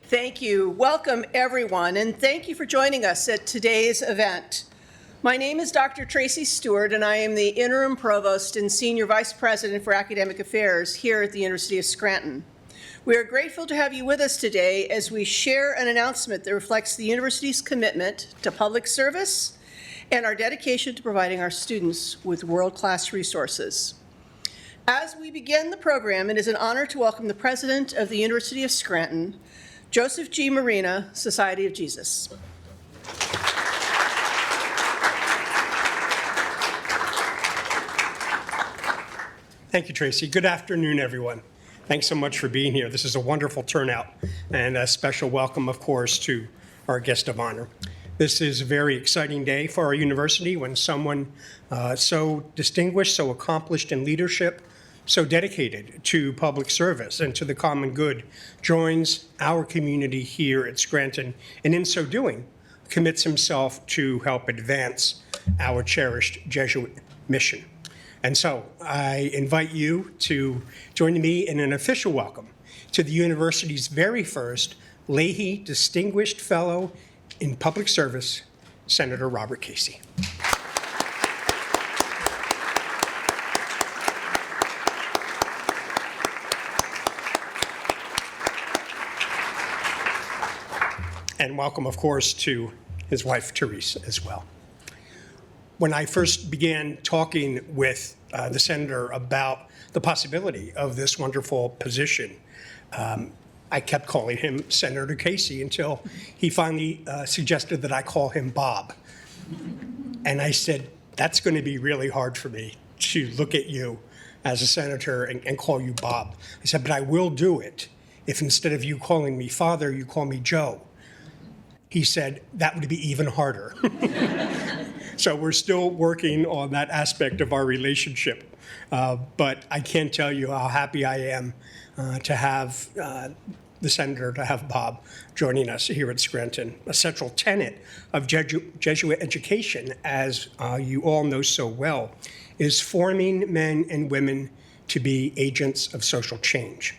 Thank you. Welcome, everyone, and thank you for joining us at today's event. My name is Dr. Tracy Stewart, and I am the Interim Provost and Senior Vice President for Academic Affairs here at the University of Scranton. We are grateful to have you with us today as we share an announcement that reflects the university's commitment to public service and our dedication to providing our students with world-class resources. As we begin the program, it is an honor to welcome the President of the University of Scranton, Joseph G. Marina, Society of Jesus. Thank you, Tracy. Good afternoon, everyone. Thanks so much for being here. This is a wonderful turnout, and a special welcome, of course, to our guest of honor. This is a very exciting day for our university when someone so distinguished, so accomplished in leadership, so dedicated to public service and to the common good joins our community here at Scranton, and in so doing, commits himself to help advance our cherished Jesuit mission. And so I invite you to join me in an official welcome to the university's very first Leahy Distinguished Fellow in Public Service, Senator Robert Casey. And welcome, of course, to his wife, Therese, as well. When I first began talking with the senator about the possibility of this wonderful position, I kept calling him Senator Casey until he finally suggested that I call him Bob. And I said, that's going to be really hard for me to look at you as a senator and call you Bob. I said, but I will do it if instead of you calling me Father, you call me Joe. He said, that would be even harder. So we're still working on that aspect of our relationship. But I can't tell you how happy I am to have the senator, to have Bob joining us here at Scranton. A central tenet of Jesuit education, as you all know so well, is forming men and women to be agents of social change.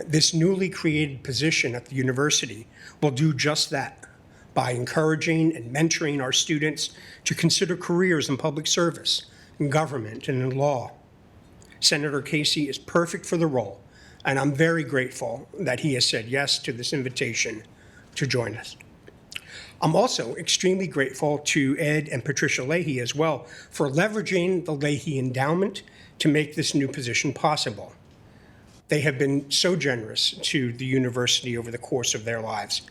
This newly created position at the university will do just that by encouraging and mentoring our students to consider careers in public service, in government, and in law. Senator Casey is perfect for the role, and I'm very grateful that he has said yes to this invitation to join us. I'm also extremely grateful to Ed and Patricia Leahy as well for leveraging the Leahy Endowment to make this new position possible. They have been so generous to the university over the course of their lives,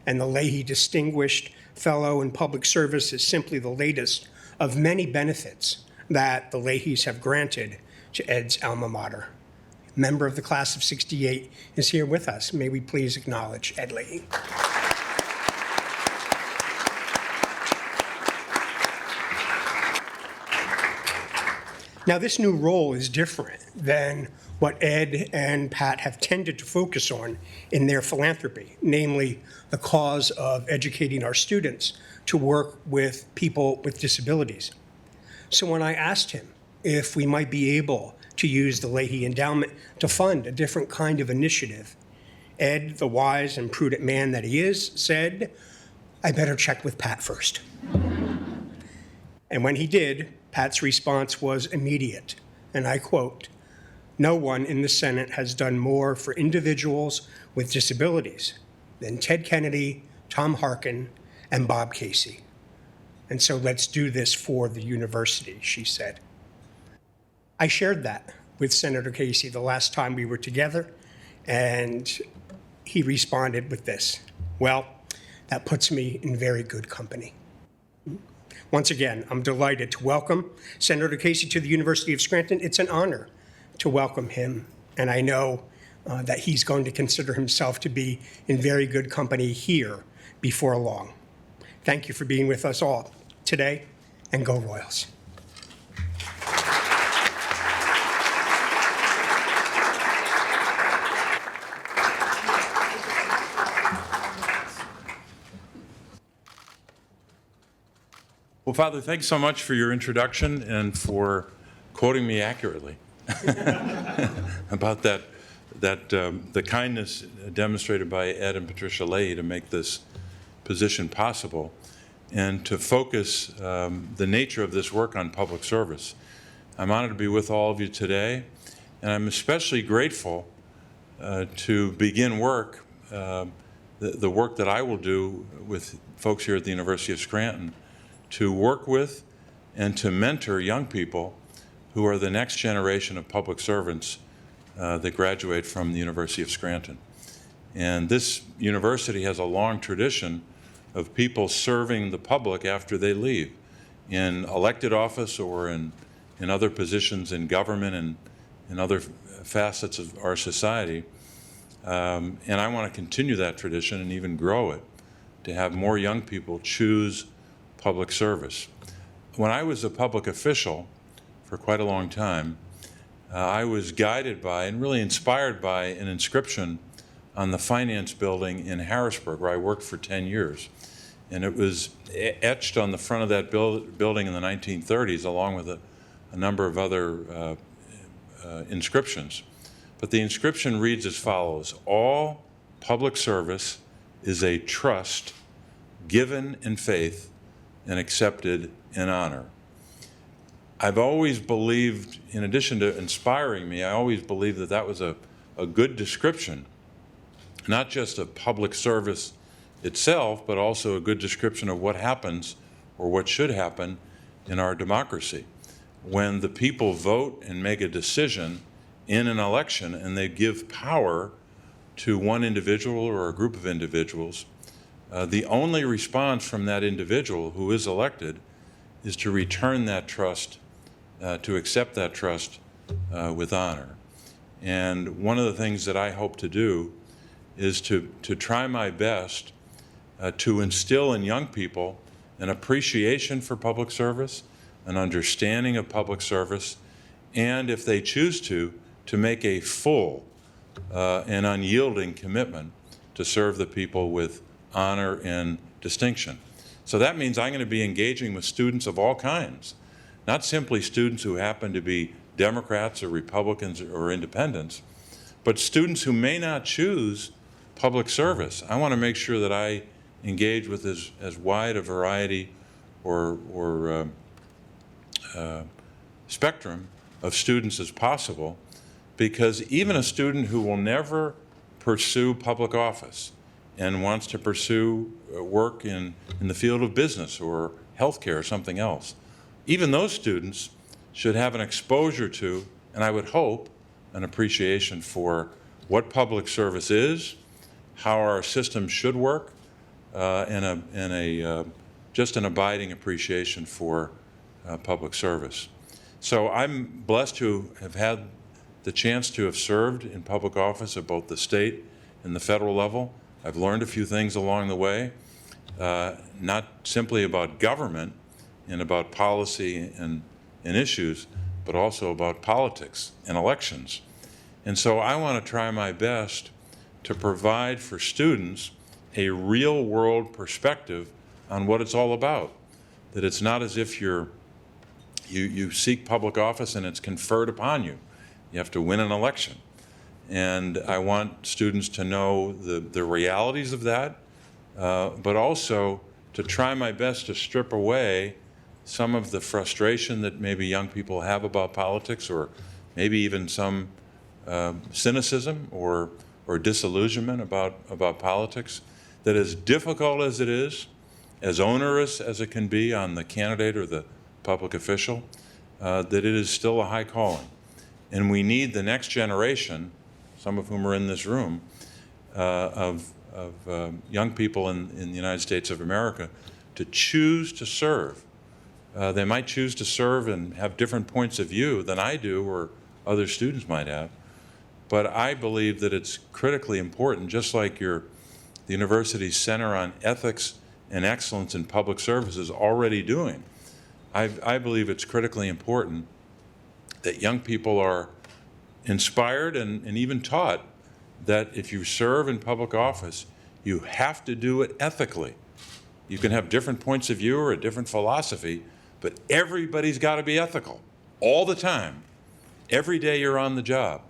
and the Leahy Distinguished Fellow in Public Service is simply the latest of many benefits that the Leahys have granted to Ed's alma mater. A member of the class of '68 is here with us. May we please acknowledge Ed Leahy. Now, this new role is different than what Ed and Pat have tended to focus on in their philanthropy, namely the cause of educating our students to work with people with disabilities. So when I asked him if we might be able to use the Leahy Endowment to fund a different kind of initiative, Ed, the wise and prudent man that he is, said, I better check with Pat first. And when he did, Pat's response was immediate, and I quote, no one in the Senate has done more for individuals with disabilities than Ted Kennedy, Tom Harkin, and Bob Casey. And so let's do this for the university, she said. I shared that with Senator Casey the last time we were together, and he responded with this, well, that puts me in very good company. Once again, I'm delighted to welcome Senator Casey to the University of Scranton. It's an honor to welcome him, and I know that he's going to consider himself to be in very good company here before long. Thank you for being with us all today, and go Royals. Well, Father, thanks so much for your introduction and for quoting me accurately about that the kindness demonstrated by Ed and Patricia Leahy to make this position possible and to focus the nature of this work on public service. I'm honored to be with all of you today, and I'm especially grateful to begin work, the work that I will do with folks here at the University of Scranton, to work with and to mentor young people who are the next generation of public servants that graduate from the University of Scranton. And this university has a long tradition of people serving the public after they leave in elected office or in other positions in government and in other facets of our society. And I want to continue that tradition and even grow it, to have more young people choose public service. When I was a public official for quite a long time, I was guided by and really inspired by an inscription on the finance building in Harrisburg, where I worked for 10 years. And it was etched on the front of that building in the 1930s, along with a number of other inscriptions. But the inscription reads as follows: "All public service is a trust given in faith and accepted in honor." I've always believed, in addition to inspiring me, I always believed that that was a good description, not just of public service itself, but also a good description of what happens or what should happen in our democracy. When the people vote and make a decision in an election and they give power to one individual or a group of individuals, the only response from that individual who is elected is to return that trust, to accept that trust with honor. And one of the things that I hope to do is to try my best to instill in young people an appreciation for public service, an understanding of public service, and if they choose to make a full and unyielding commitment to serve the people with honor and distinction. So that means I'm going to be engaging with students of all kinds, not simply students who happen to be Democrats or Republicans or independents, but students who may not choose public service. I want to make sure that I engage with as wide a variety or spectrum of students as possible, because even a student who will never pursue public office and wants to pursue work in the field of business or healthcare or something else, even those students should have an exposure to, and I would hope, an appreciation for what public service is, how our system should work, and just an abiding appreciation for public service. So I'm blessed to have had the chance to have served in public office at both the state and the federal level. I've learned a few things along the way, not simply about government and about policy and issues, but also about politics and elections. And so I want to try my best to provide for students a real world perspective on what it's all about. That it's not as if you seek public office and it's conferred upon you. You have to win an election. And I want students to know the realities of that, but also to try my best to strip away some of the frustration that maybe young people have about politics, or maybe even some cynicism or disillusionment about politics. That as difficult as it is, as onerous as it can be on the candidate or the public official, that it is still a high calling. And we need the next generation, some of whom are in this room, of young people in the United States of America, to choose to serve. They might choose to serve and have different points of view than I do or other students might have, but I believe that it's critically important, just like the university's Center on Ethics and Excellence in Public Service is already doing. I believe it's critically important that young people are inspired and even taught that if you serve in public office, you have to do it ethically. You can have different points of view or a different philosophy, but everybody's got to be ethical all the time, every day you're on the job.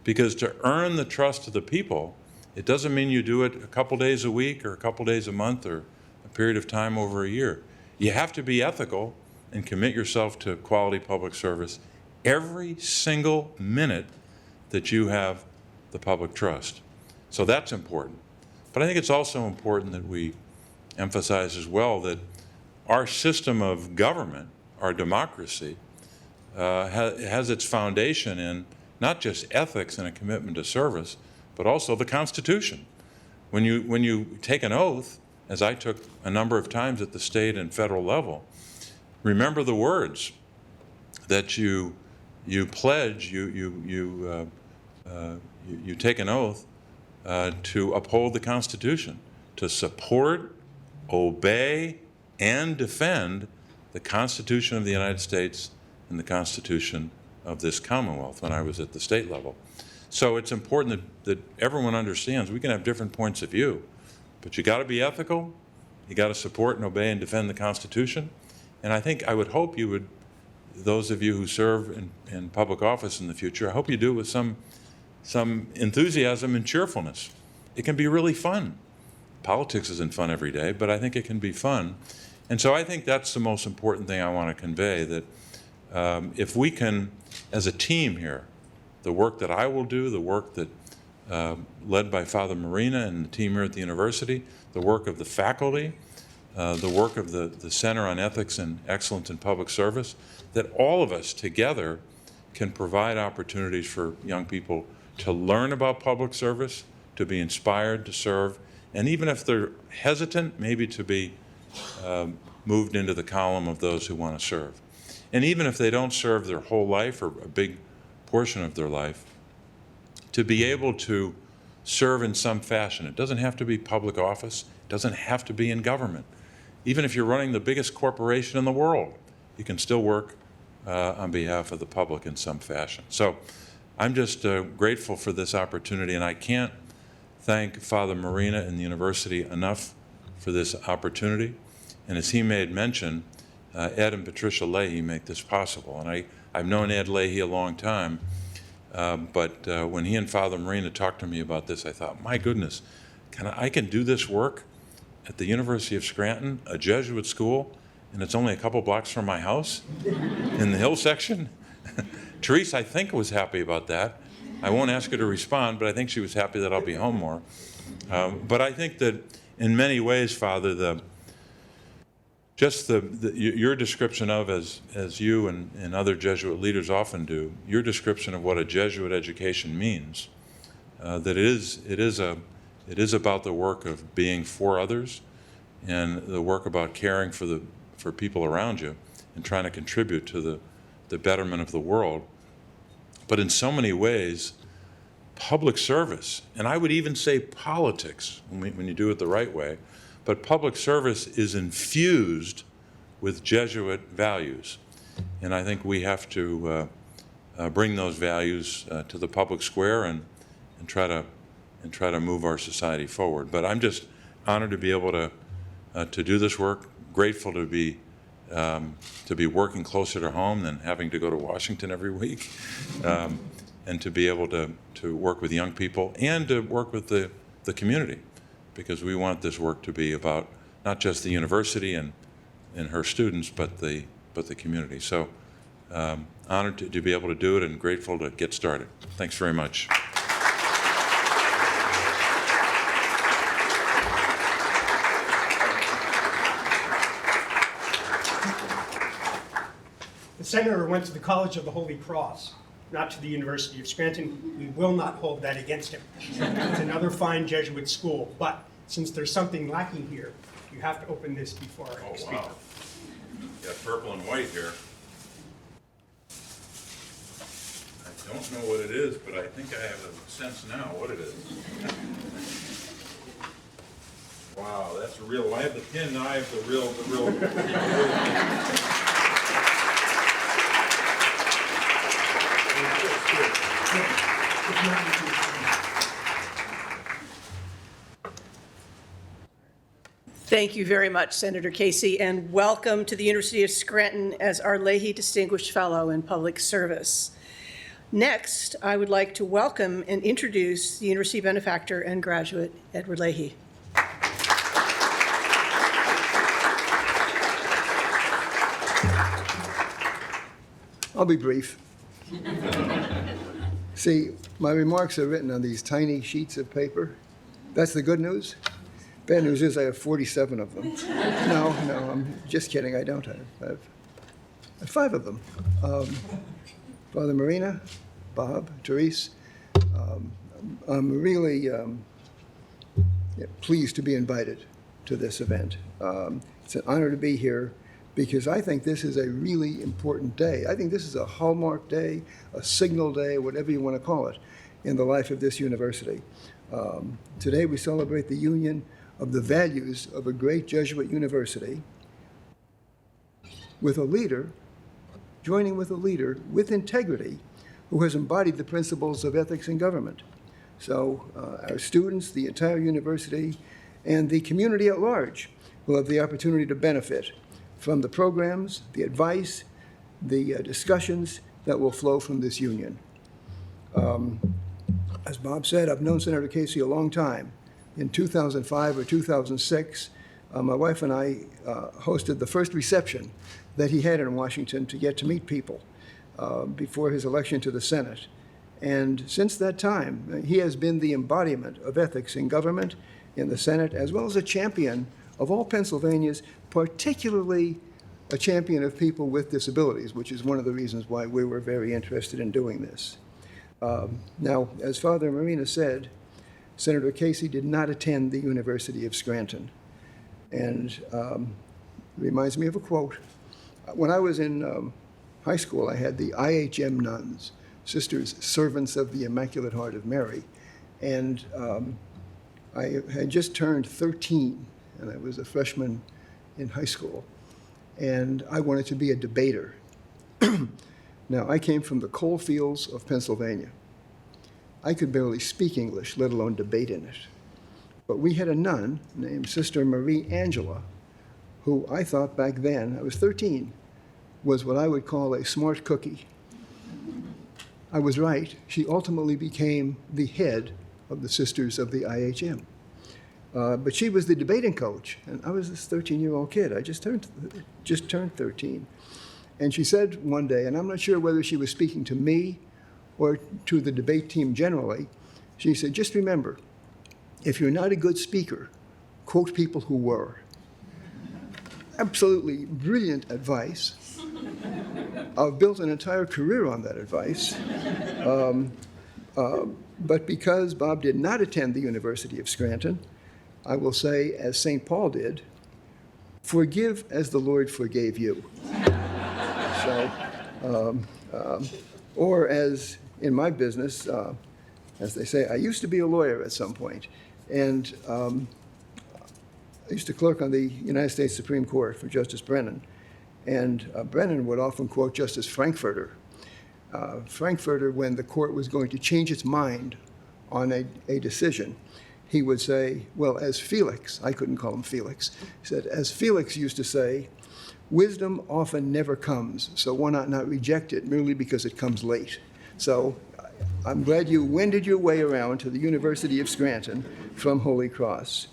Because to earn the trust of the people, it doesn't mean you do it a couple days a week or a couple days a month or a period of time over a year. You have to be ethical and commit yourself to quality public service every single minute that you have the public trust. So that's important. But I think it's also important that we emphasize as well that our system of government, our democracy, has its foundation in not just ethics and a commitment to service, but also the Constitution. When you take an oath, as I took a number of times at the state and federal level, remember the words that you pledge, you take an oath to uphold the Constitution, to support, obey, and defend the Constitution of the United States and the Constitution of this Commonwealth when I was at the state level. So it's important that everyone understands we can have different points of view, but you got to be ethical, you got to support and obey and defend the Constitution. And I would hope you would, those of you who serve in public office in the future, I hope you do it with some enthusiasm and cheerfulness. It can be really fun. Politics isn't fun every day, but I think it can be fun. And so I think that's the most important thing I want to convey, that if we can, as a team here, the work that I will do, the work that led by Father Marina and the team here at the university, the work of the faculty, the work of the Center on Ethics and Excellence in Public Service, that all of us together can provide opportunities for young people to learn about public service, to be inspired to serve, and even if they're hesitant, maybe to be moved into the column of those who want to serve. And even if they don't serve their whole life or a big portion of their life, to be able to serve in some fashion. It doesn't have to be public office. It doesn't have to be in government. Even if you're running the biggest corporation in the world, you can still work on behalf of the public in some fashion. So I'm just grateful for this opportunity, and I can't thank Father Marina and the university enough for this opportunity. And as he made mention, Ed and Patricia Leahy make this possible. And I've known Ed Leahy a long time, but when he and Father Marina talked to me about this, I thought, my goodness, I can do this work at the University of Scranton, a Jesuit school, and it's only a couple blocks from my house in the hill section? Therese, I think, was happy about that. I won't ask her to respond, but I think she was happy that I'll be home more. But I think that in many ways, Father, your description of, as you and other Jesuit leaders often do, your description of what a Jesuit education means, that it is about the work of being for others and the work about caring for people around you and trying to contribute to the betterment of the world. But in so many ways, public service, and I would even say politics when you do it the right way, but public service is infused with Jesuit values. And I think we have to bring those values to the public square and try to move our society forward. But I'm just honored to be able to do this work, grateful to be working closer to home than having to go to Washington every week, and to be able to work with young people and to work with the community, because we want this work to be about not just the university and her students, but the community. So honored to be able to do it and grateful to get started. Thanks very much. The senator went to the College of the Holy Cross, not to the University of Scranton. We will not hold that against him. It's another fine Jesuit school, but since there's something lacking here, you have to open this before I speak. Wow. You got purple and white here. I don't know what it is, but I think I have a sense now what it is. Wow, that's real. I have the pin, now I have the real Thank you very much, Senator Casey, and welcome to the University of Scranton as our Leahy Distinguished Fellow in Public Service. Next, I would like to welcome and introduce the University Benefactor and graduate, Edward Leahy. I'll be brief. See, my remarks are written on these tiny sheets of paper. That's the good news. Bad news is I have 47 of them. No, I'm just kidding. I don't. I have 5 of them. Father Marina, Bob, Therese, I'm really pleased to be invited to this event. It's an honor to be here because I think this is a really important day. I think this is a hallmark day, a signal day, whatever you want to call it, in the life of this university. Today we celebrate the union of the values of a great Jesuit university with a leader, joining with a leader with integrity who has embodied the principles of ethics in government. So our students, the entire university, and the community at large will have the opportunity to benefit from the programs, the advice, the discussions that will flow from this union. As Bob said, I've known Senator Casey a long time. In 2005 or 2006, my wife and I hosted the first reception that he had in Washington to get to meet people before his election to the Senate. And since that time, he has been the embodiment of ethics in government, in the Senate, as well as a champion of all Pennsylvanians, particularly a champion of people with disabilities, which is one of the reasons why we were very interested in doing this. Now, as Father Marina said, Senator Casey did not attend the University of Scranton. And reminds me of a quote. When I was in high school, I had the IHM nuns, Sisters Servants of the Immaculate Heart of Mary. And I had just turned 13, and I was a freshman in high school. And I wanted to be a debater. Now, I came from the coal fields of Pennsylvania. I could barely speak English, let alone debate in it. But we had a nun named Sister Marie Angela, who I thought back then, I was 13, was what I would call a smart cookie. I was right. She ultimately became the head of the Sisters of the IHM. But she was the debating coach, and I was this 13-year-old kid. I just turned 13. And she said one day, and I'm not sure whether she was speaking to me or to the debate team generally, she said, just remember, if you're not a good speaker, quote people who were. Absolutely brilliant advice. I've built an entire career on that advice. But because Bob did not attend the University of Scranton, I will say, as St. Paul did, forgive as the Lord forgave you. So, or as in my business, as they say, I used to be a lawyer at some point, and I used to clerk on the United States Supreme Court for Justice Brennan, and Brennan would often quote Justice Frankfurter. Frankfurter, when the court was going to change its mind on a decision, he would say, well, as Felix, I couldn't call him Felix, he said, as Felix used to say, wisdom often never comes, so why not reject it merely because it comes late? So I'm glad you wended your way around to the University of Scranton from Holy Cross.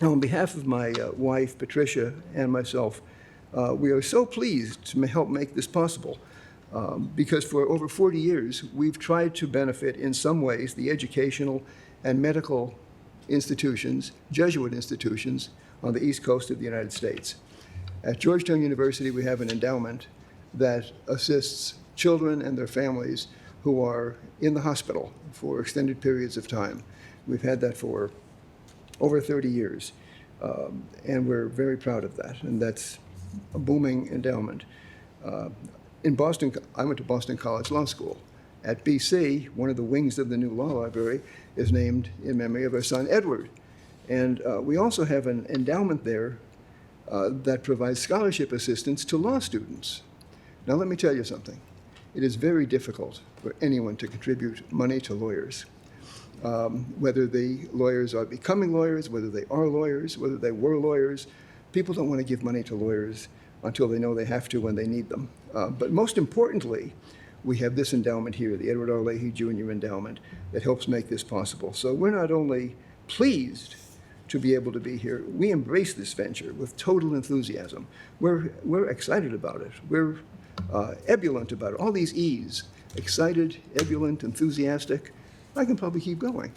On behalf of my wife, Patricia, and myself, we are so pleased to help make this possible because for over 40 years, we've tried to benefit in some ways the educational and medical institutions, Jesuit institutions, on the East Coast of the United States. At Georgetown University, we have an endowment that assists children and their families who are in the hospital for extended periods of time. We've had that for over 30 years, and we're very proud of that, and that's a booming endowment. In Boston, I went to Boston College Law School. At BC, one of the wings of the new law library is named in memory of our son, Edward. And we also have an endowment there that provides scholarship assistance to law students. Now, let me tell you something. It is very difficult for anyone to contribute money to lawyers. Whether the lawyers are becoming lawyers, whether they are lawyers, whether they were lawyers, people don't want to give money to lawyers until they know they have to when they need them. But most importantly, we have this endowment here, the Edward R. Leahy Jr. Endowment, that helps make this possible. So we're not only pleased to be able to be here, we embrace this venture with total enthusiasm. We're excited about it. We're ebullient about it. All these E's, excited, ebullient, enthusiastic. I can probably keep going.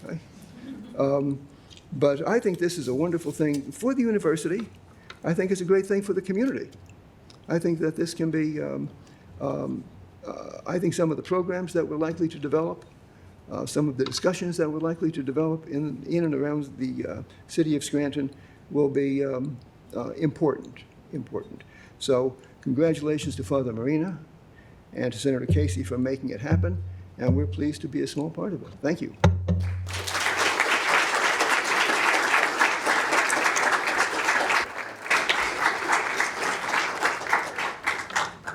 But I think this is a wonderful thing for the university. I think it's a great thing for the community. I think that this can be, I think some of the programs that we're likely to develop, some of the discussions that we're likely to develop in and around the city of Scranton will be important. So congratulations to Father Marina and to Senator Casey for making it happen, and we're pleased to be a small part of it. Thank you.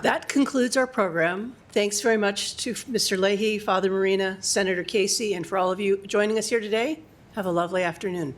That concludes our program. Thanks very much to Mr. Leahy, Father Marina, Senator Casey, and for all of you joining us here today. Have a lovely afternoon.